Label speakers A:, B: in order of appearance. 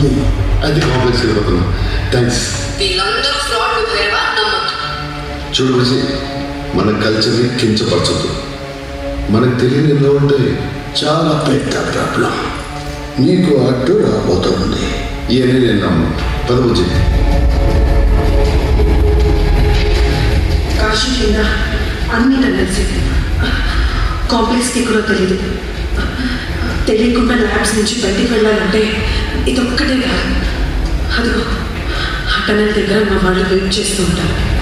A: ఉంది. అది కాంప్లెక్స్ వెళ్ళిపోతున్నా. థ్యాంక్స్.
B: వీళ్ళందరూ ఫ్రాడ్ విభేవా నమ్మద్దు.
A: చూడు విజయ్, మన కల్చర్ని కించపరచద్దు. మనకు తెలియని ఎన్నో ఉంటాయి. చాలా పెద్ద ప్రాబ్లం నీకు అడ్డు రాబోతుంది. ఇవన్నీ నేను నమ్ము. పద విజయ్.
C: కాశీ కింద అన్నీ తెలిసి కాంప్లెక్స్కి కూడా తెలియదు. తెలియకుండా ల్యాబ్స్ నుంచి బయటికి వెళ్ళాలంటే ఇదొక్కటే కాదు. అదిగో ఆ టనల్ దగ్గర మా వాళ్ళు వెయిట్ చేస్తూ ఉంటారు.